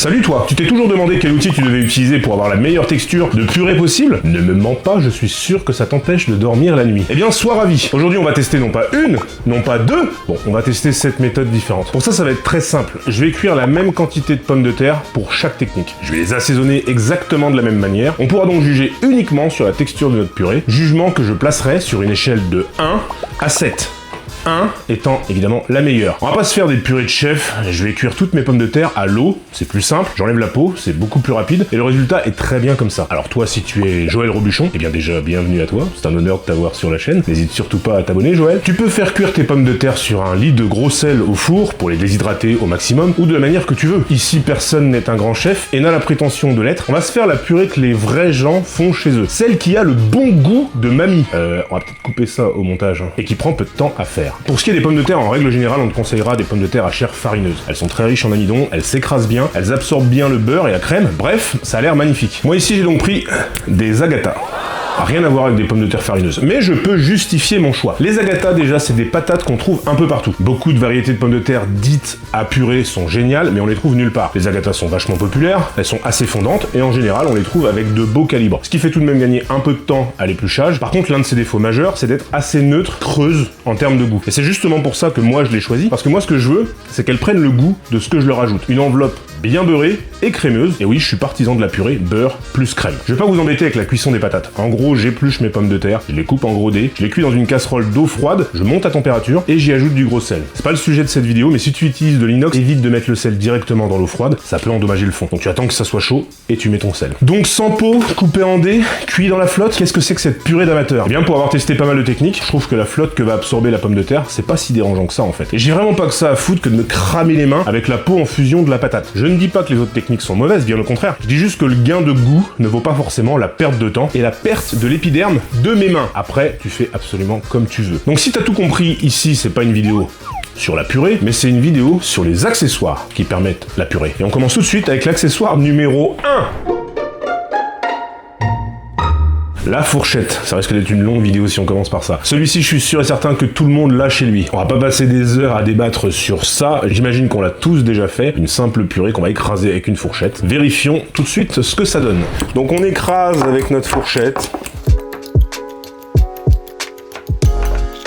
Salut toi, tu t'es toujours demandé quel outil tu devais utiliser pour avoir la meilleure texture de purée possible? Ne me mens pas, je suis sûr que ça t'empêche de dormir la nuit. Eh bien, sois ravi. Aujourd'hui, on va tester non pas une, non pas deux, bon, on va tester 7 méthodes différentes. Pour ça va être très simple. Je vais cuire la même quantité de pommes de terre pour chaque technique. Je vais les assaisonner exactement de la même manière. On pourra donc juger uniquement sur la texture de notre purée, jugement que je placerai sur une échelle de 1 à 7. 1 étant évidemment la meilleure. On va pas se faire des purées de chef, je vais cuire toutes mes pommes de terre à l'eau, c'est plus simple, j'enlève la peau, c'est beaucoup plus rapide, et le résultat est très bien comme ça. Alors toi, si tu es Joël Robuchon, eh bien déjà, bienvenue à toi, c'est un honneur de t'avoir sur la chaîne, n'hésite surtout pas à t'abonner Joël. Tu peux faire cuire tes pommes de terre sur un lit de gros sel au four, pour les déshydrater au maximum, ou de la manière que tu veux. Ici, personne n'est un grand chef, et n'a la prétention de l'être. On va se faire la purée que les vrais gens font chez eux. Celle qui a le bon goût de mamie. On va peut-être couper ça au montage, hein, et qui prend peu de temps à faire. Pour ce qui est des pommes de terre, en règle générale, on te conseillera des pommes de terre à chair farineuse. Elles sont très riches en amidon, elles s'écrasent bien, elles absorbent bien le beurre et la crème, bref, ça a l'air magnifique. Moi ici, j'ai donc pris des agatas. Rien à voir avec des pommes de terre farineuses, mais je peux justifier mon choix. Les agatas, déjà, c'est des patates qu'on trouve un peu partout. Beaucoup de variétés de pommes de terre dites à purée sont géniales, mais on les trouve nulle part. Les agatas sont vachement populaires, elles sont assez fondantes, et en général, on les trouve avec de beaux calibres. Ce qui fait tout de même gagner un peu de temps à l'épluchage. Par contre, l'un de ses défauts majeurs, c'est d'être assez neutre, creuse, en termes de goût. Et c'est justement pour ça que moi, je l'ai choisi, parce que moi, ce que je veux, c'est qu'elle prenne le goût de ce que je leur ajoute. Une enveloppe bien beurrée et crémeuse, et oui, je suis partisan de la purée, beurre plus crème. Je vais pas vous embêter avec la cuisson des patates. En gros, j'épluche mes pommes de terre, je les coupe en gros dés, je les cuis dans une casserole d'eau froide, je monte à température et j'y ajoute du gros sel. C'est pas le sujet de cette vidéo, mais si tu utilises de l'inox, évite de mettre le sel directement dans l'eau froide, ça peut endommager le fond. Donc tu attends que ça soit chaud et tu mets ton sel. Donc sans peau, coupé en dés, cuit dans la flotte, qu'est-ce que c'est que cette purée d'amateur? Eh bien, pour avoir testé pas mal de techniques, je trouve que la flotte que va absorber la pomme de terre, c'est pas si dérangeant que ça en fait. Et j'ai vraiment pas que ça à foutre que de me cramer les mains avec la peau en fusion de la patate. Je ne dis pas que les autres techniques sont mauvaises, bien au contraire. Je dis juste que le gain de goût ne vaut pas forcément la perte de temps et la perte de l'épiderme de mes mains. Après, tu fais absolument comme tu veux. Donc si t'as tout compris, ici, c'est pas une vidéo sur la purée, mais c'est une vidéo sur les accessoires qui permettent la purée. Et on commence tout de suite avec l'accessoire numéro 1. La fourchette, ça risque d'être une longue vidéo si on commence par ça. Celui-ci, je suis sûr et certain que tout le monde l'a chez lui. On va pas passer des heures à débattre sur ça, j'imagine qu'on l'a tous déjà fait, une simple purée qu'on va écraser avec une fourchette. Vérifions tout de suite ce que ça donne. Donc on écrase avec notre fourchette.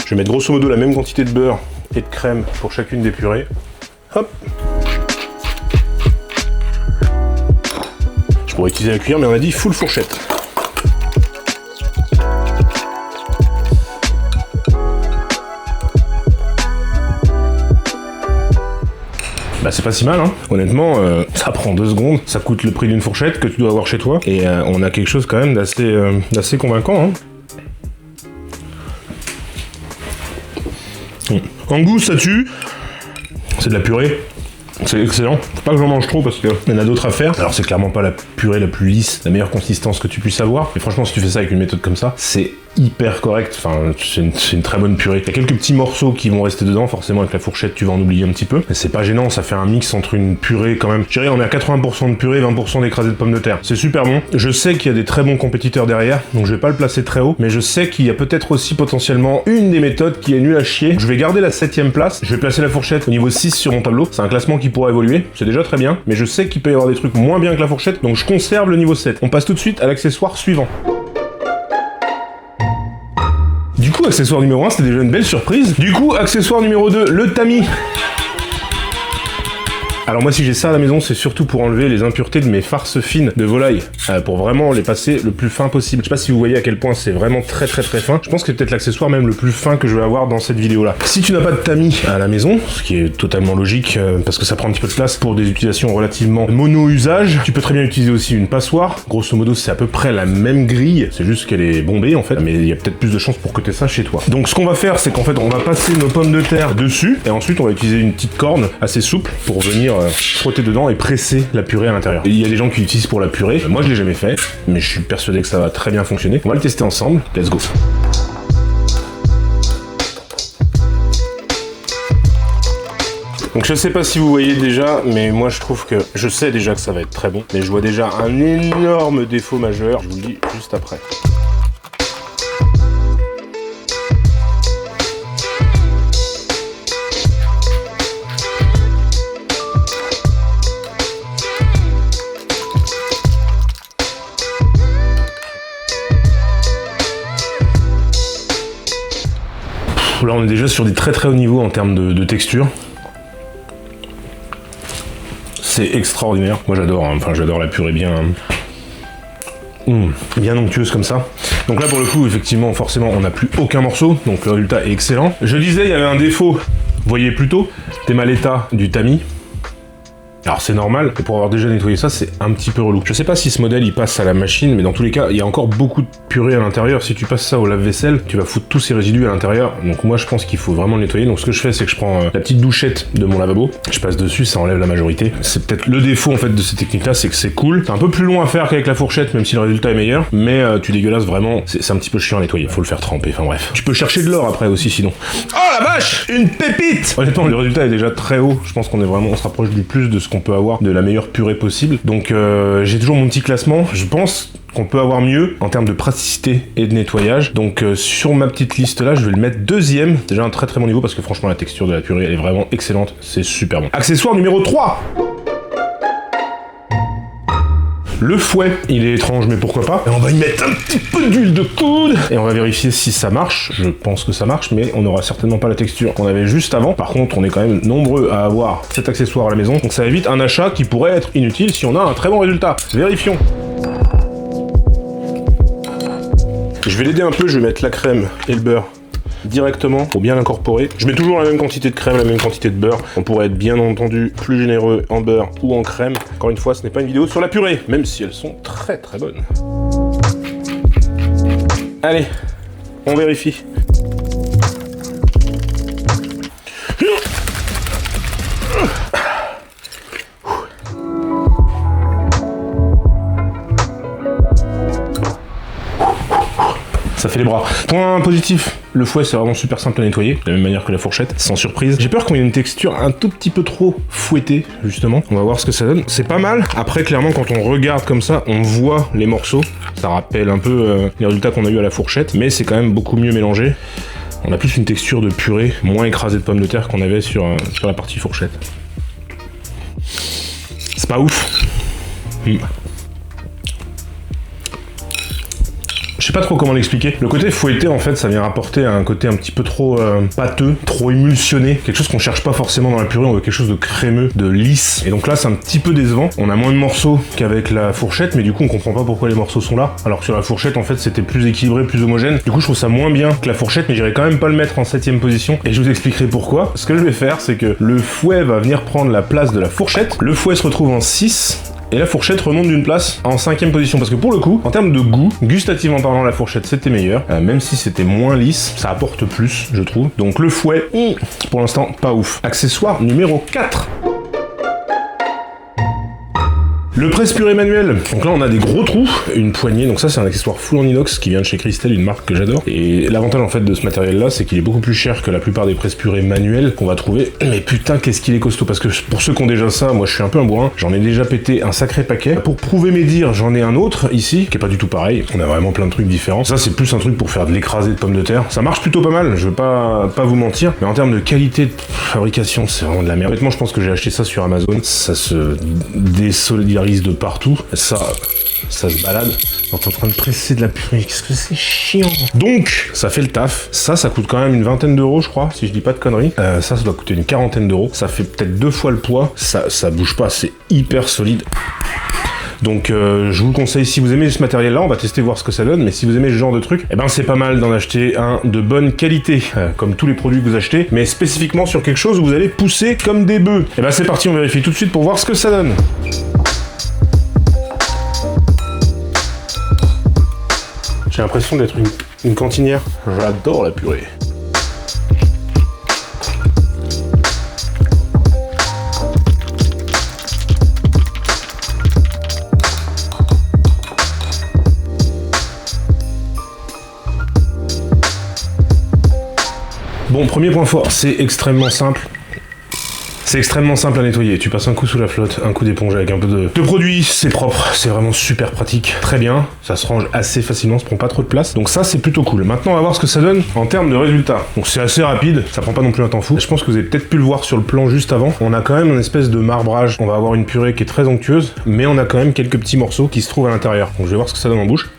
Je vais mettre grosso modo la même quantité de beurre et de crème pour chacune des purées. Hop. Je pourrais utiliser la cuillère, mais on a dit full fourchette. Bah c'est pas si mal, hein. Honnêtement, ça prend 2 secondes, ça coûte le prix d'une fourchette que tu dois avoir chez toi, et on a quelque chose quand même d'assez convaincant, hein. En goût, ça tue. C'est de la purée. C'est excellent. Faut pas que j'en mange trop parce qu'il y en a d'autres à faire. Alors c'est clairement pas la purée la plus lisse, la meilleure consistance que tu puisses avoir. Mais franchement, si tu fais ça avec une méthode comme ça, c'est hyper correct. Enfin, c'est une très bonne purée. Il y a quelques petits morceaux qui vont rester dedans. Forcément, avec la fourchette, tu vas en oublier un petit peu. Mais c'est pas gênant. Ça fait un mix entre une purée quand même. Je dirais, on est à 80% de purée, 20% d'écrasé de pommes de terre. C'est super bon. Je sais qu'il y a des très bons compétiteurs derrière, donc je vais pas le placer très haut. Mais je sais qu'il y a peut-être aussi potentiellement une des méthodes qui est nulle à chier. Je vais garder la 7ème place. Je vais placer la fourchette au niveau 6 sur mon tableau. C'est un classement qui pourra évoluer. C'est déjà très bien. Mais je sais qu'il peut y avoir des trucs moins bien que la fourchette, donc je conserve le niveau 7. On passe tout de suite à l'accessoire suivant. Du coup, accessoire numéro 1, c'était déjà une belle surprise. Du coup, accessoire numéro 2, le tamis. Alors moi, si j'ai ça à la maison, c'est surtout pour enlever les impuretés de mes farces fines de volaille, pour vraiment les passer le plus fin possible. Je sais pas si vous voyez à quel point c'est vraiment très fin. Je pense que c'est peut-être l'accessoire même le plus fin que je vais avoir dans cette vidéo-là. Si tu n'as pas de tamis à la maison, ce qui est totalement logique, parce que ça prend un petit peu de place pour des utilisations relativement mono-usage, tu peux très bien utiliser aussi une passoire. Grosso modo, c'est à peu près la même grille, c'est juste qu'elle est bombée en fait, mais il y a peut-être plus de chances pour que tu aies ça chez toi. Donc ce qu'on va faire, c'est qu'en fait, on va passer nos pommes de terre dessus, et ensuite on va utiliser une petite corne assez souple pour venir frotter dedans et presser la purée à l'intérieur. Il y a des gens qui l'utilisent pour la purée, moi je l'ai jamais fait, mais je suis persuadé que ça va très bien fonctionner. On va le tester ensemble, let's go. Donc je sais pas si vous voyez déjà, mais moi je trouve que, je sais déjà que ça va être très bon, mais je vois déjà un énorme défaut majeur, je vous le dis juste après. Là, on est déjà sur des très très hauts niveaux en termes de texture. C'est extraordinaire. Moi, j'adore. Hein. Enfin, j'adore la purée bien... bien onctueuse comme ça. Donc là, pour le coup, effectivement, forcément, on n'a plus aucun morceau. Donc le résultat est excellent. Je disais, il y avait un défaut. Vous voyez plutôt, Temaleta du Tami. Alors c'est normal, et pour avoir déjà nettoyé ça, c'est un petit peu relou. Je sais pas si ce modèle il passe à la machine, mais dans tous les cas, il y a encore beaucoup de purée à l'intérieur. Si tu passes ça au lave-vaisselle, tu vas foutre tous ces résidus à l'intérieur. Donc moi je pense qu'il faut vraiment le nettoyer. Donc ce que je fais, c'est que je prends la petite douchette de mon lavabo, je passe dessus, ça enlève la majorité. C'est peut-être le défaut en fait de ces techniques-là, c'est que c'est cool. C'est un peu plus long à faire qu'avec la fourchette, même si le résultat est meilleur, mais tu dégueulasses vraiment. C'est un petit peu chiant à nettoyer, faut le faire tremper, enfin bref. Tu peux chercher de l'or après aussi sinon. Oh la vache, une pépite! Honnêtement, le résultat est déjà très haut. Je pense qu'on est vraiment, on se rapproche du plus de ce qu'on peut avoir, de la meilleure purée possible. Donc j'ai toujours mon petit classement. Je pense qu'on peut avoir mieux en termes de praticité et de nettoyage. Donc sur ma petite liste là, je vais le mettre deuxième. C'est déjà un très très bon niveau parce que franchement la texture de la purée elle est vraiment excellente. C'est super bon. Accessoire numéro 3. Le fouet, il est étrange, mais pourquoi pas. Et on va y mettre un petit peu d'huile de coude. Et on va vérifier si ça marche. Je pense que ça marche, mais on n'aura certainement pas la texture qu'on avait juste avant. Par contre, on est quand même nombreux à avoir cet accessoire à la maison. Donc ça évite un achat qui pourrait être inutile si on a un très bon résultat. Vérifions. Je vais l'aider un peu, je vais mettre la crème et le beurre directement pour bien l'incorporer. Je mets toujours la même quantité de crème, la même quantité de beurre. On pourrait être bien entendu plus généreux en beurre ou en crème. Encore une fois, ce n'est pas une vidéo sur la purée, même si elles sont très très bonnes. Allez, on vérifie. Ça fait les bras. Point positif, le fouet c'est vraiment super simple à nettoyer, de la même manière que la fourchette, sans surprise. J'ai peur qu'on ait une texture un tout petit peu trop fouettée, justement. On va voir ce que ça donne. C'est pas mal. Après, clairement, quand on regarde comme ça, on voit les morceaux. Ça rappelle un peu les résultats qu'on a eu à la fourchette, mais c'est quand même beaucoup mieux mélangé. On a plus une texture de purée, moins écrasée de pommes de terre qu'on avait sur la partie fourchette. C'est pas ouf. Je sais pas trop comment l'expliquer. Le côté fouetté, en fait, ça vient rapporter un côté un petit peu trop pâteux, trop émulsionné. Quelque chose qu'on cherche pas forcément dans la purée, on veut quelque chose de crémeux, de lisse. Et donc là, c'est un petit peu décevant. On a moins de morceaux qu'avec la fourchette, mais du coup, on comprend pas pourquoi les morceaux sont là. Alors que sur la fourchette, en fait, c'était plus équilibré, plus homogène. Du coup, je trouve ça moins bien que la fourchette, mais j'irai quand même pas le mettre en 7ème position. Et je vous expliquerai pourquoi. Ce que je vais faire, c'est que le fouet va venir prendre la place de la fourchette. Le fouet se retrouve en 6. Et la fourchette remonte d'une place en 5ème position. Parce que pour le coup, en termes de goût, gustativement parlant, la fourchette c'était meilleur. Même si c'était moins lisse, ça apporte plus, je trouve. Donc le fouet, pour l'instant, pas ouf. Accessoire numéro 4. Le presse-purée manuel. Donc là, on a des gros trous, une poignée. Donc ça, c'est un accessoire full en inox qui vient de chez Christelle, une marque que j'adore. Et l'avantage en fait de ce matériel-là, c'est qu'il est beaucoup plus cher que la plupart des presse-purées manuelles qu'on va trouver. Mais putain, qu'est-ce qu'il est costaud. Parce que pour ceux qui ont déjà ça, moi je suis un peu un bourrin. J'en ai déjà pété un sacré paquet. Pour prouver mes dires, j'en ai un autre ici, qui est pas du tout pareil. On a vraiment plein de trucs différents. Ça, c'est plus un truc pour faire de l'écrasé de pommes de terre. Ça marche plutôt pas mal, je veux pas vous mentir. Mais en termes de qualité de fabrication, c'est vraiment de la merde. Honnêtement, je pense que j'ai acheté ça sur Amazon. Ça se désolidarise de partout, ça se balade. Quand t'es en train de presser de la purée, qu'est-ce que c'est chiant. Donc, ça fait le taf. Ça coûte quand même une vingtaine d'euros, je crois, si je dis pas de conneries. Ça doit coûter une quarantaine d'euros. Ça fait peut-être 2 fois le poids. Ça bouge pas, c'est hyper solide. Donc je vous le conseille, si vous aimez ce matériel là, on va tester voir ce que ça donne, mais si vous aimez ce genre de truc, eh ben c'est pas mal d'en acheter un de bonne qualité, comme tous les produits que vous achetez, mais spécifiquement sur quelque chose où vous allez pousser comme des bœufs. Et ben c'est parti, on vérifie tout de suite pour voir ce que ça donne. J'ai l'impression d'être une cantinière. J'adore la purée. Bon, premier point fort, c'est extrêmement simple. C'est extrêmement simple à nettoyer. Tu passes un coup sous la flotte, un coup d'éponge avec un peu de produit, c'est propre, c'est vraiment super pratique. Très bien, ça se range assez facilement, ça prend pas trop de place. Donc ça, c'est plutôt cool. Maintenant, on va voir ce que ça donne en termes de résultats. Donc c'est assez rapide, ça prend pas non plus un temps fou. Je pense que vous avez peut-être pu le voir sur le plan juste avant. On a quand même une espèce de marbrage. On va avoir une purée qui est très onctueuse, mais on a quand même quelques petits morceaux qui se trouvent à l'intérieur. Donc je vais voir ce que ça donne en bouche.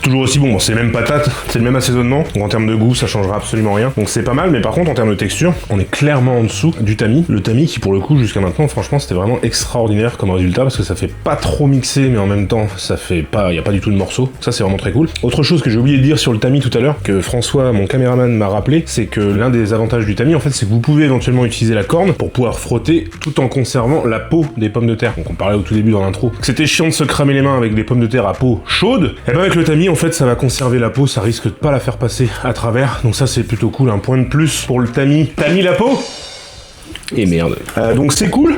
toujours aussi bon. Bon, c'est les mêmes patates, c'est le même assaisonnement, donc en termes de goût, ça changera absolument rien. Donc c'est pas mal, mais par contre, en termes de texture, on est clairement en dessous du tamis. Le tamis qui, pour le coup, jusqu'à maintenant, franchement, c'était vraiment extraordinaire comme résultat, parce que ça fait pas trop mixé, mais en même temps, ça fait pas, y a pas du tout de morceaux. Ça, c'est vraiment très cool. Autre chose que j'ai oublié de dire sur le tamis tout à l'heure, que François, mon caméraman, m'a rappelé, c'est que l'un des avantages du tamis, en fait, c'est que vous pouvez éventuellement utiliser la corne pour pouvoir frotter tout en conservant la peau des pommes de terre. Donc on parlait au tout début dans l'intro que c'était chiant de se cramer les mains avec des pommes de terre à peau chaude. Et ben avec le tamis, en fait, ça va conserver la peau, ça risque de pas la faire passer à travers. Donc ça, c'est plutôt cool, un point de plus pour le tamis. Tamis la peau. Et merde. Donc c'est cool.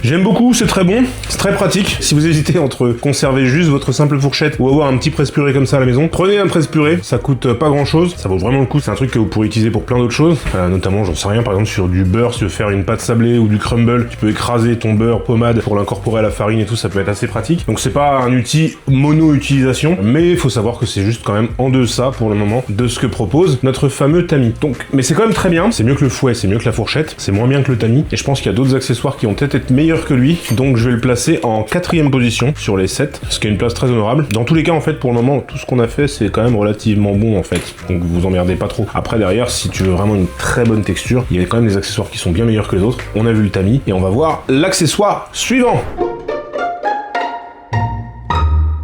J'aime beaucoup, c'est très bon, c'est très pratique. Si vous hésitez entre conserver juste votre simple fourchette ou avoir un petit presse-purée comme ça à la maison, prenez un presse-purée, ça coûte pas grand-chose, ça vaut vraiment le coup, c'est un truc que vous pourrez utiliser pour plein d'autres choses, notamment, j'en sais rien, par exemple sur du beurre, si tu veux faire une pâte sablée ou du crumble, tu peux écraser ton beurre pommade pour l'incorporer à la farine et tout, ça peut être assez pratique. Donc c'est pas un outil mono-utilisation, mais il faut savoir que c'est juste quand même en deçà pour le moment de ce que propose notre fameux tamis. Donc, mais c'est quand même très bien, c'est mieux que le fouet, c'est mieux que la fourchette, c'est moins bien que le tamis, et je pense qu'il y a d'autres accessoires qui vont peut-être être meilleurs que lui, donc je vais le placer en 4ème position sur les 7, ce qui est une place très honorable. Dans tous les cas, en fait, pour le moment, tout ce qu'on a fait, c'est quand même relativement bon, en fait, donc vous emmerdez pas trop. Après, derrière, si tu veux vraiment une très bonne texture, il y a quand même des accessoires qui sont bien meilleurs que les autres. On a vu le tamis, et on va voir l'accessoire suivant.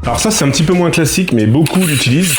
Alors ça, c'est un petit peu moins classique, mais beaucoup l'utilisent.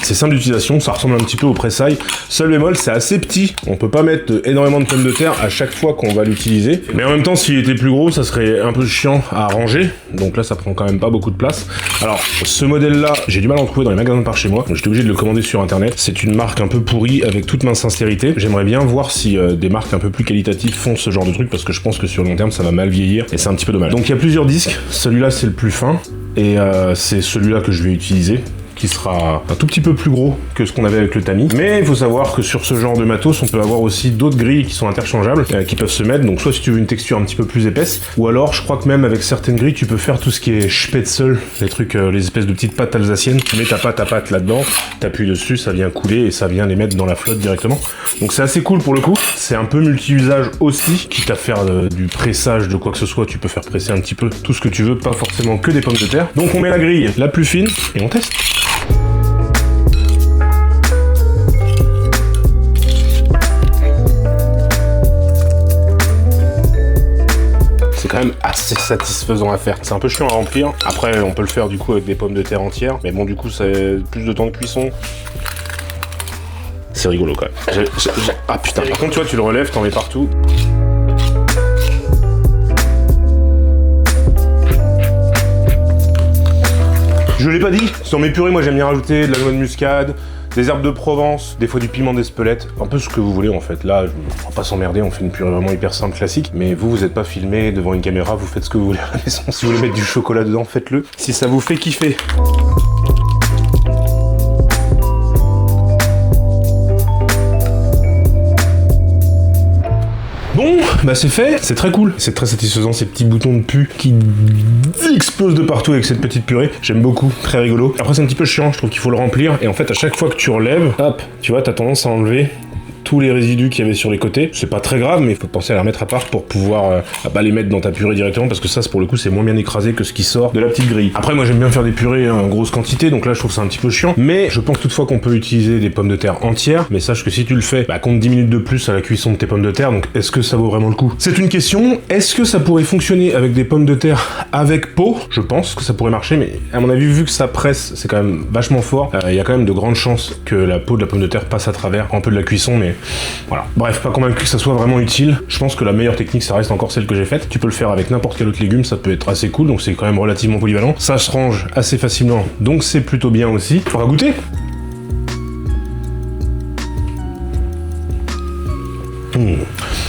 C'est simple d'utilisation, ça ressemble un petit peu au pressail. Seul bémol, c'est assez petit. On peut pas mettre énormément de pommes de terre à chaque fois qu'on va l'utiliser. Mais en même temps, s'il était plus gros, ça serait un peu chiant à ranger. Donc là, ça prend quand même pas beaucoup de place. Alors, ce modèle-là, j'ai du mal à en trouver dans les magasins par chez moi. Donc j'étais obligé de le commander sur internet. C'est une marque un peu pourrie avec toute ma sincérité. J'aimerais bien voir si des marques un peu plus qualitatives font ce genre de truc parce que je pense que sur le long terme, ça va mal vieillir et c'est un petit peu dommage. Donc il y a plusieurs disques. Celui-là, c'est le plus fin et c'est celui-là que je vais utiliser, qui sera un tout petit peu plus gros que ce qu'on avait avec le tamis. Mais il faut savoir que sur ce genre de matos, on peut avoir aussi d'autres grilles qui sont interchangeables, qui peuvent se mettre, donc soit si tu veux une texture un petit peu plus épaisse, ou alors je crois que même avec certaines grilles, tu peux faire tout ce qui est spätzle, les trucs, les espèces de petites pâtes alsaciennes, tu mets ta pâte là-dedans, t'appuies dessus, ça vient couler et ça vient les mettre dans la flotte directement. Donc c'est assez cool pour le coup, c'est un peu multi-usage aussi, quitte à faire du pressage de quoi que ce soit, tu peux faire presser un petit peu tout ce que tu veux, pas forcément que des pommes de terre. Donc on met la grille la plus fine et on teste. C'est quand même assez satisfaisant à faire. C'est un peu chiant à remplir. Après, on peut le faire du coup avec des pommes de terre entières. Mais bon, du coup, c'est plus de temps de cuisson. C'est rigolo quand même. Ah putain, par contre, tu vois, tu le relèves, t'en mets partout. Je l'ai pas dit, sur mes purées, moi j'aime bien rajouter de la noix de muscade, des herbes de Provence, des fois du piment d'Espelette, un peu ce que vous voulez en fait. Là, on va pas s'emmerder, on fait une purée vraiment hyper simple, classique, mais vous êtes pas filmé devant une caméra, vous faites ce que vous voulez à la maison. Si vous voulez mettre du chocolat dedans, faites-le, si ça vous fait kiffer. Bon, bah c'est fait, c'est très cool. C'est très satisfaisant ces petits boutons de pu qui explosent de partout avec cette petite purée. J'aime beaucoup, très rigolo. Après c'est un petit peu chiant, je trouve qu'il faut le remplir. Et en fait à chaque fois que tu relèves, hop, tu vois, t'as tendance à enlever tous les résidus qu'il y avait sur les côtés. C'est pas très grave, mais il faut penser à les remettre à part pour pouvoir pas les mettre dans ta purée directement, parce que ça, pour le coup, c'est moins bien écrasé que ce qui sort de la petite grille. Après, moi, j'aime bien faire des purées en grosse quantité, donc là, je trouve ça un petit peu chiant. Mais je pense toutefois qu'on peut utiliser des pommes de terre entières, mais sache que si tu le fais, bah, compte 10 minutes de plus à la cuisson de tes pommes de terre, donc est-ce que ça vaut vraiment le coup? C'est une question. Est-ce que ça pourrait fonctionner avec des pommes de terre avec peau? Je pense que ça pourrait marcher, mais à mon avis, vu que ça presse, c'est quand même vachement fort, il y a quand même de grandes chances que la peau de la pomme de terre passe à travers un peu de la cuisson, mais voilà. Bref, pas convaincu que ça soit vraiment utile. Je pense que la meilleure technique, ça reste encore celle que j'ai faite. Tu peux le faire avec n'importe quel autre légume, ça peut être assez cool, donc c'est quand même relativement polyvalent. Ça se range assez facilement, donc c'est plutôt bien aussi. Faudra goûter.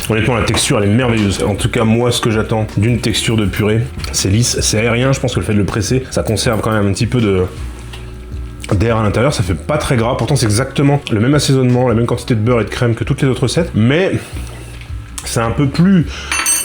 Honnêtement, la texture, elle est merveilleuse. En tout cas, moi, ce que j'attends d'une texture de purée, c'est lisse, c'est aérien. Je pense que le fait de le presser, ça conserve quand même un petit peu d'air à l'intérieur, ça fait pas très gras, pourtant c'est exactement le même assaisonnement, la même quantité de beurre et de crème que toutes les autres recettes, mais c'est un peu plus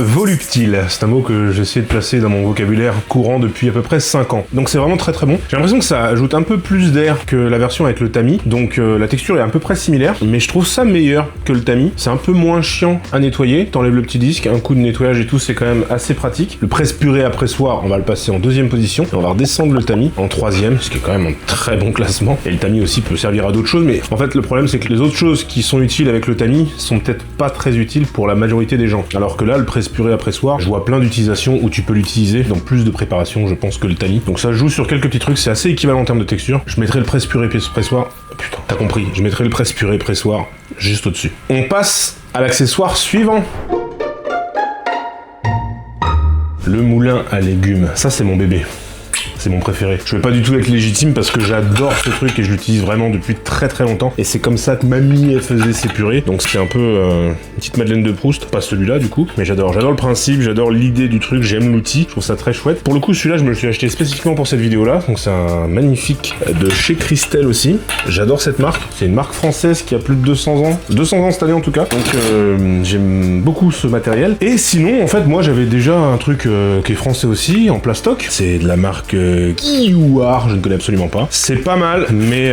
Voluptile, c'est un mot que j'essaie de placer dans mon vocabulaire courant depuis à peu près 5 ans. Donc c'est vraiment très très bon. J'ai l'impression que ça ajoute un peu plus d'air que la version avec le tamis, donc la texture est à peu près similaire, mais je trouve ça meilleur que le tamis. C'est un peu moins chiant à nettoyer, t'enlèves le petit disque, un coup de nettoyage et tout, c'est quand même assez pratique. Le presse-purée à pressoir, on va le passer en 2e position, et on va redescendre le tamis en 3e, ce qui est quand même un très bon classement. Et le tamis aussi peut servir à d'autres choses, mais en fait le problème c'est que les autres choses qui sont utiles avec le tamis sont peut-être pas très utiles pour la majorité des gens. Alors que là, le presse-purée à pressoir, je vois plein d'utilisations où tu peux l'utiliser dans plus de préparation, je pense, que le tamis. Donc ça joue sur quelques petits trucs, c'est assez équivalent en termes de texture. Je mettrai le presse-purée pressoir, putain, t'as compris, je mettrai le presse-purée pressoir juste au-dessus. On passe à l'accessoire suivant. Le moulin à légumes, ça c'est mon bébé. C'est mon préféré. Je vais pas du tout être légitime parce que j'adore ce truc et je l'utilise vraiment depuis très très longtemps. Et c'est comme ça que mamie elle faisait ses purées. Donc c'est un peu une petite Madeleine de Proust. Pas celui-là du coup. Mais j'adore. J'adore le principe, j'adore l'idée du truc, j'aime l'outil. Je trouve ça très chouette. Pour le coup, celui-là, je me le suis acheté spécifiquement pour cette vidéo-là. Donc c'est un magnifique de chez Christelle aussi. J'adore cette marque. C'est une marque française qui a plus de 200 ans. 200 ans cette année en tout cas. Donc j'aime beaucoup ce matériel. Et sinon, en fait, moi j'avais déjà un truc qui est français aussi, en plastoc. C'est de la marque Guillouard, je ne connais absolument pas. C'est pas mal, mais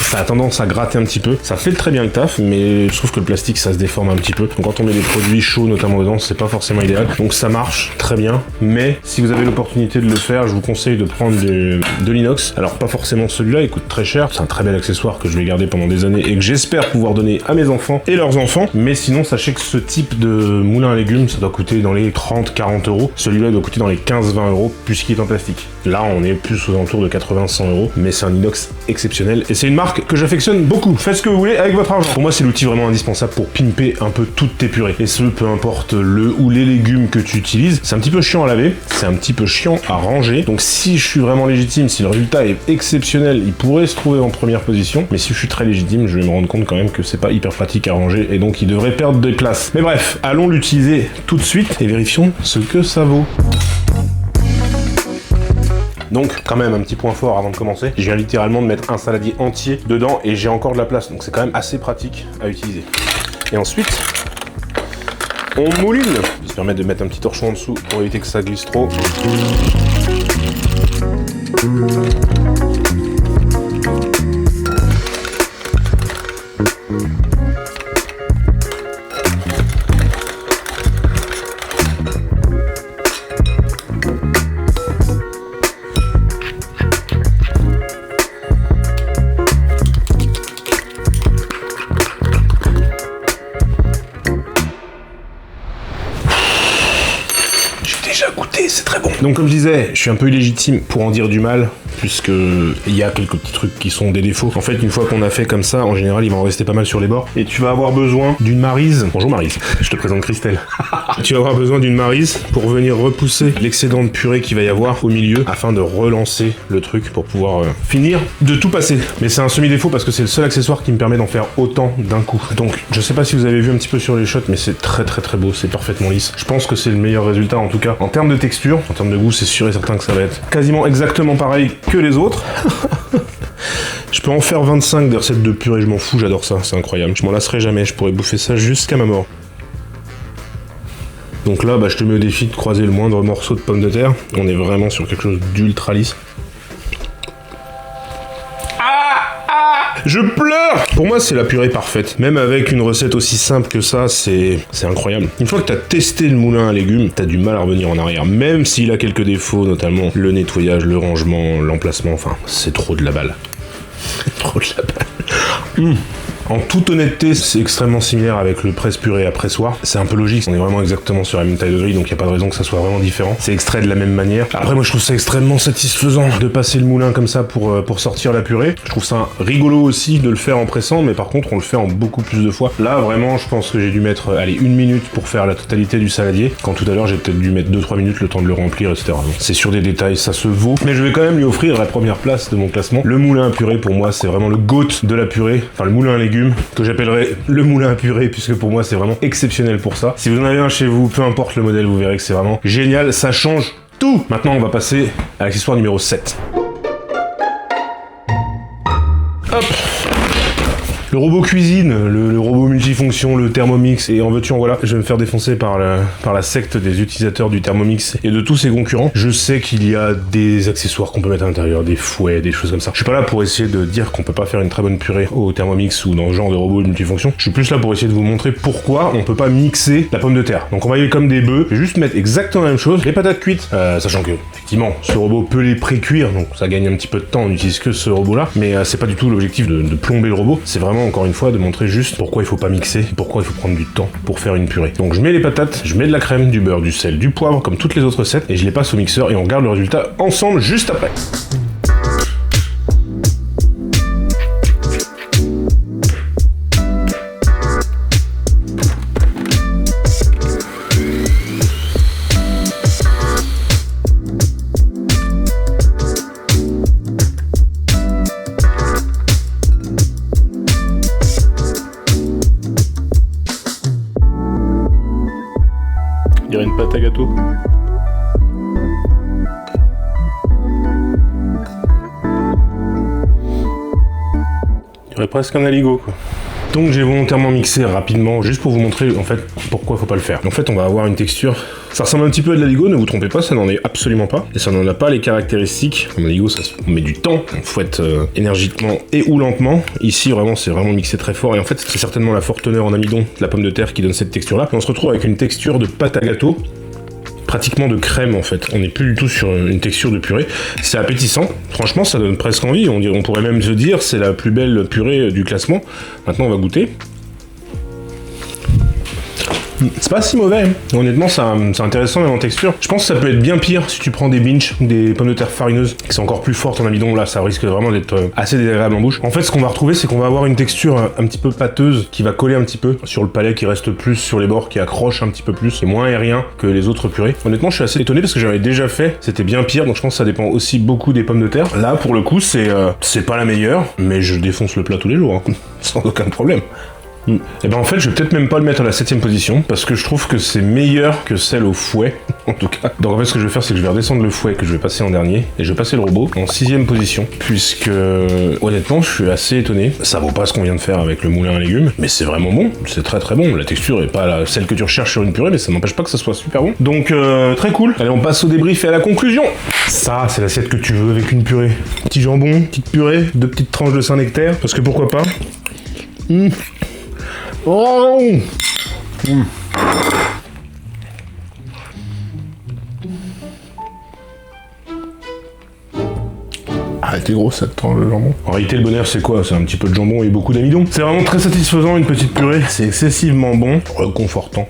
ça a tendance à gratter un petit peu. Ça fait très bien le taf, mais je trouve que le plastique, ça se déforme un petit peu. Donc quand on met des produits chauds, notamment dedans, c'est pas forcément idéal. Donc ça marche très bien, mais si vous avez l'opportunité de le faire, je vous conseille de prendre de l'inox. Alors pas forcément celui-là, il coûte très cher. C'est un très bel accessoire que je vais garder pendant des années et que j'espère pouvoir donner à mes enfants et leurs enfants. Mais sinon, sachez que ce type de moulin à légumes, ça doit coûter dans les 30-40 euros. Celui-là doit coûter dans les 15-20 euros, puisqu'il est en plastique. Là, on est plus aux alentours de 80-100 euros, mais c'est un inox exceptionnel et c'est une marque que j'affectionne beaucoup. Faites ce que vous voulez avec votre argent. Pour moi, c'est l'outil vraiment indispensable pour pimper un peu toutes tes purées. Et ce, peu importe le ou les légumes que tu utilises. C'est un petit peu chiant à laver, c'est un petit peu chiant à ranger. Donc si je suis vraiment légitime, si le résultat est exceptionnel, il pourrait se trouver en première position. Mais si je suis très légitime, je vais me rendre compte quand même que c'est pas hyper pratique à ranger et donc il devrait perdre des places. Mais bref, allons l'utiliser tout de suite et vérifions ce que ça vaut. Donc, quand même, un petit point fort avant de commencer. Je viens littéralement de mettre un saladier entier dedans et j'ai encore de la place. Donc c'est quand même assez pratique à utiliser. Et ensuite, on mouline. Ça se permet de mettre un petit torchon en dessous pour éviter que ça glisse trop. C'est très bon. Donc comme je disais, je suis un peu illégitime pour en dire du mal, puisque il y a quelques petits trucs qui sont des défauts. En fait, une fois qu'on a fait comme ça, en général, il va en rester pas mal sur les bords. Et tu vas avoir besoin d'une maryse. Bonjour Maryse, je te présente Christelle. Tu vas avoir besoin d'une maryse pour venir repousser l'excédent de purée qu'il va y avoir au milieu, afin de relancer le truc pour pouvoir finir de tout passer. Mais c'est un semi-défaut parce que c'est le seul accessoire qui me permet d'en faire autant d'un coup. Donc, je sais pas si vous avez vu un petit peu sur les shots, mais c'est très très très beau, c'est parfaitement lisse. Je pense que c'est le meilleur résultat en tout cas. En termes de texture, en termes de goût, c'est sûr et certain que ça va être quasiment exactement pareil que les autres. Je peux en faire 25 des recettes de purée, je m'en fous, j'adore ça, c'est incroyable. Je m'en lasserai jamais, je pourrais bouffer ça jusqu'à ma mort. Donc là, je te mets au défi de croiser le moindre morceau de pomme de terre. On est vraiment sur quelque chose d'ultra lisse. Je pleure! Pour moi, c'est la purée parfaite. Même avec une recette aussi simple que ça, c'est incroyable. Une fois que t'as testé le moulin à légumes, t'as du mal à revenir en arrière. Même s'il a quelques défauts, notamment le nettoyage, le rangement, l'emplacement, enfin, c'est trop de la balle. Trop de la balle. En toute honnêteté, c'est extrêmement similaire avec le presse-purée à pressoir. C'est un peu logique, on est vraiment exactement sur la même taille de grille, donc il n'y a pas de raison que ça soit vraiment différent. C'est extrait de la même manière. Après, moi je trouve ça extrêmement satisfaisant de passer le moulin comme ça pour sortir la purée. Je trouve ça rigolo aussi de le faire en pressant, mais par contre on le fait en beaucoup plus de fois. Là vraiment, je pense que j'ai dû mettre, allez, 1 minute pour faire la totalité du saladier, quand tout à l'heure j'ai peut-être dû mettre 2-3 minutes le temps de le remplir, etc. Donc, c'est sur des détails, ça se vaut. Mais je vais quand même lui offrir la première place de mon classement. Le moulin à purée, pour moi, c'est vraiment le GOAT de la purée, enfin le moulin à légumes, que j'appellerais le moulin à purée, puisque pour moi c'est vraiment exceptionnel pour ça. Si vous en avez un chez vous, peu importe le modèle, vous verrez que c'est vraiment génial, ça change tout. Maintenant on va passer à l'accessoire numéro 7. Hop. Le robot cuisine, le robot multifonction, le Thermomix, et en veux-tu en voilà. Je vais me faire défoncer par la secte des utilisateurs du Thermomix et de tous ses concurrents. Je sais qu'il y a des accessoires qu'on peut mettre à l'intérieur, des fouets, des choses comme ça. Je suis pas là pour essayer de dire qu'on peut pas faire une très bonne purée au Thermomix ou dans ce genre de robot multifonction. Je suis plus là pour essayer de vous montrer pourquoi on peut pas mixer la pomme de terre. Donc on va y aller comme des bœufs, je vais juste mettre exactement la même chose, les patates cuites, sachant que effectivement ce robot peut les pré-cuire, donc ça gagne un petit peu de temps, on n'utilise que ce robot là, mais c'est pas du tout l'objectif de plomber le robot, c'est vraiment encore une fois de montrer juste pourquoi il faut pas mixer, pourquoi il faut prendre du temps pour faire une purée. Donc je mets les patates, je mets de la crème, du beurre, du sel, du poivre, comme toutes les autres recettes, et je les passe au mixeur et on regarde le résultat ensemble juste après. On dirait une pâte à gâteau. On dirait presque un aligot, quoi. Donc j'ai volontairement mixé rapidement, juste pour vous montrer en fait pourquoi il faut pas le faire. En fait on va avoir une texture, ça ressemble un petit peu à de l'aligot, ne vous trompez pas, ça n'en est absolument pas. Et ça n'en a pas les caractéristiques. Comme l'aligot, on met du temps, on fouette énergiquement et ou lentement. Ici vraiment c'est vraiment mixé très fort et en fait c'est certainement la forte teneur en amidon de la pomme de terre qui donne cette texture là. Et on se retrouve avec une texture de pâte à gâteau, pratiquement de crème en fait. On n'est plus du tout sur une texture de purée. C'est appétissant. Franchement, ça donne presque envie. On pourrait même se dire c'est la plus belle purée du classement. Maintenant, on va goûter. C'est pas si mauvais, hein. Honnêtement c'est intéressant même en texture. Je pense que ça peut être bien pire si tu prends des binge, des pommes de terre farineuses, qui sont encore plus fortes en amidon. Là ça risque vraiment d'être assez désagréable en bouche. En fait ce qu'on va retrouver c'est qu'on va avoir une texture un petit peu pâteuse qui va coller un petit peu sur le palais, qui reste plus sur les bords, qui accroche un petit peu plus, et moins aérien que les autres purées. Honnêtement je suis assez étonné parce que j'avais déjà fait, c'était bien pire, donc je pense que ça dépend aussi beaucoup des pommes de terre. Là pour le coup c'est pas la meilleure, mais je défonce le plat tous les jours, hein. Sans aucun problème. Et ben en fait je vais peut-être même pas le mettre à la 7ème position parce que je trouve que c'est meilleur que celle au fouet en tout cas. Donc en fait ce que je vais faire c'est que je vais redescendre le fouet que je vais passer en dernier et je vais passer le robot en 6ème position puisque honnêtement je suis assez étonné. Ça vaut pas ce qu'on vient de faire avec le moulin à légumes mais c'est vraiment bon, c'est très très bon. La texture est pas celle que tu recherches sur une purée mais ça n'empêche pas que ça soit super bon. Donc très cool. Allez on passe au débrief et à la conclusion. Ça c'est l'assiette que tu veux avec une purée. Petit jambon, petite purée, 2 petites tranches de Saint-Nectaire parce que pourquoi pas. Oh Ah, t'es gros ça te le jambon. En réalité le bonheur c'est quoi? C'est un petit peu de jambon et beaucoup d'amidon. C'est vraiment très satisfaisant une petite purée, c'est excessivement bon, réconfortant.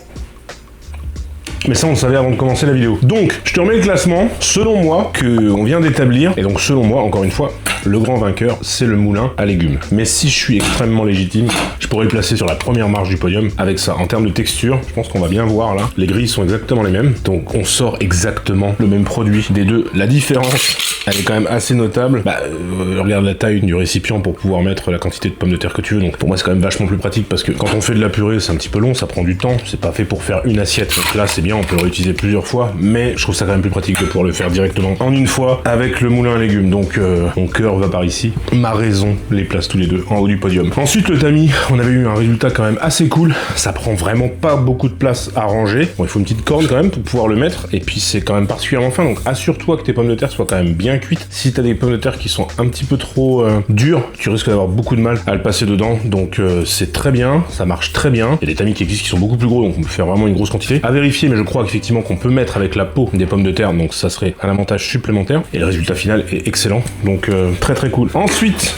Mais ça on le savait avant de commencer la vidéo. Donc je te remets le classement selon moi qu'on vient d'établir. Et donc selon moi encore une fois le grand vainqueur c'est le moulin à légumes. Mais si je suis extrêmement légitime, je pourrais le placer sur la première marche du podium avec ça. En termes de texture, je pense qu'on va bien voir là. Les grilles sont exactement les mêmes. Donc on sort exactement le même produit des deux. La différence elle est quand même assez notable. Regarde la taille du récipient pour pouvoir mettre la quantité de pommes de terre que tu veux. Donc pour moi c'est quand même vachement plus pratique parce que quand on fait de la purée c'est un petit peu long, ça prend du temps. C'est pas fait pour faire une assiette. Donc là c'est bien, on peut le réutiliser plusieurs fois. Mais je trouve ça quand même plus pratique de pouvoir le faire directement en une fois avec le moulin à légumes. Donc mon cœur va par ici. Ma raison les place tous les deux en haut du podium. Ensuite le tamis, on avait eu un résultat quand même assez cool. Ça prend vraiment pas beaucoup de place à ranger. Bon il faut une petite corne quand même pour pouvoir le mettre. Et puis c'est quand même particulièrement fin. Donc assure-toi que tes pommes de terre soient quand même bien cuites. Si t'as des pommes de terre qui sont un petit peu trop dures, tu risques d'avoir beaucoup de mal à le passer dedans. Donc c'est très bien, ça marche très bien. Il y a des tamis qui existent qui sont beaucoup plus gros, donc on peut faire vraiment une grosse quantité. À vérifier, mais je crois qu'effectivement qu'on peut mettre avec la peau des pommes de terre, donc ça serait un avantage supplémentaire. Et le résultat final est excellent, donc très très cool. Ensuite,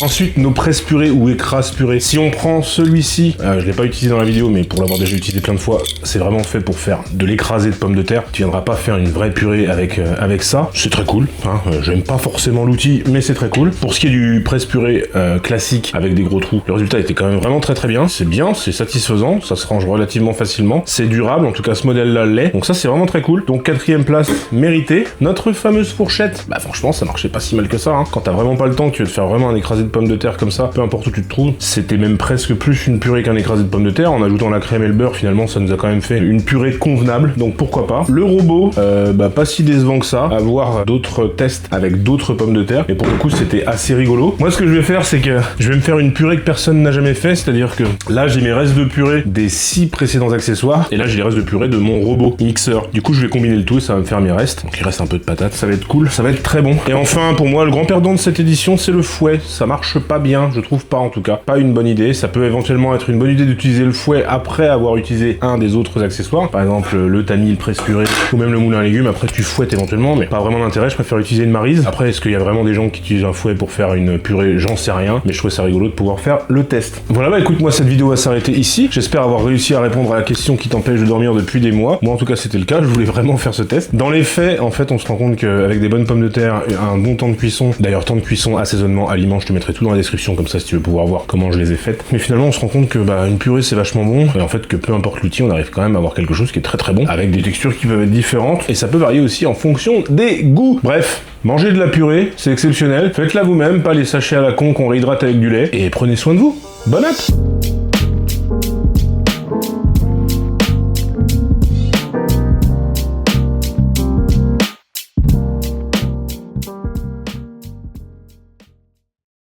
Ensuite, nos presses purées ou écrases purées. Si on prend celui-ci, je l'ai pas utilisé dans la vidéo, mais pour l'avoir déjà utilisé plein de fois, c'est vraiment fait pour faire de l'écrasé de pommes de terre. Tu viendras pas faire une vraie purée avec ça. C'est très cool. Hein. J'aime pas forcément l'outil, mais c'est très cool. Pour ce qui est du presse purée classique avec des gros trous, le résultat était quand même vraiment très très bien. C'est bien, c'est satisfaisant, ça se range relativement facilement. C'est durable, en tout cas ce modèle-là l'est. Donc ça c'est vraiment très cool. Donc 4ème place méritée. Notre fameuse fourchette, franchement ça marchait pas si mal que ça. Hein. Quand t'as vraiment pas le temps, que tu veux te faire vraiment un écrasé de de pommes de terre comme ça, peu importe où tu te trouves. C'était même presque plus une purée qu'un écrasé de pommes de terre. En ajoutant la crème et le beurre, finalement, ça nous a quand même fait une purée convenable. Donc pourquoi pas. Le robot, pas si décevant que ça. À voir d'autres tests avec d'autres pommes de terre. Et pour le coup, c'était assez rigolo. Moi, ce que je vais faire, c'est que je vais me faire une purée que personne n'a jamais fait. C'est-à-dire que là, j'ai mes restes de purée des 6 précédents accessoires. Et là, j'ai les restes de purée de mon robot mixeur. Du coup, je vais combiner le tout et ça va me faire mes restes. Donc il reste un peu de patates. Ça va être cool. Ça va être très bon. Et enfin, pour moi, le grand perdant de cette édition, c'est le fouet. Ça marche pas bien. Je trouve pas, en tout cas. Pas une bonne idée. Ça peut éventuellement être une bonne idée d'utiliser le fouet après avoir utilisé un des autres accessoires. Par exemple, le tamis, le presse-purée ou même le moulin à légumes. Après, tu fouettes éventuellement, mais pas vraiment d'intérêt. Je préfère utiliser une maryse. Après, est-ce qu'il y a vraiment des gens qui utilisent un fouet pour faire une purée? J'en sais rien. Mais je trouvais ça rigolo de pouvoir faire le test. Voilà, bah écoute, moi, cette vidéo va s'arrêter ici. J'espère avoir réussi à répondre à la question qui t'empêche de dormir depuis des mois. Moi, en tout cas, c'était le cas. Je voulais vraiment faire ce test. Dans les faits, en fait, on se rend compte qu'avec des bonnes pommes de terre, un bon temps de cuisson, d'ailleurs, temps de cuisson, assaisonnement, aliments, je te mettrai tout dans la description, comme ça, si tu veux pouvoir voir comment je les ai faites. Mais finalement, on se rend compte que, une purée, c'est vachement bon. Et en fait, que peu importe l'outil, on arrive quand même à avoir quelque chose qui est très très bon, avec des textures qui peuvent être différentes. Et ça peut varier aussi en fonction des goûts. Bref. Mangez de la purée, c'est exceptionnel. Faites-la vous-même, pas les sachets à la con qu'on réhydrate avec du lait. Et prenez soin de vous. Bonne app!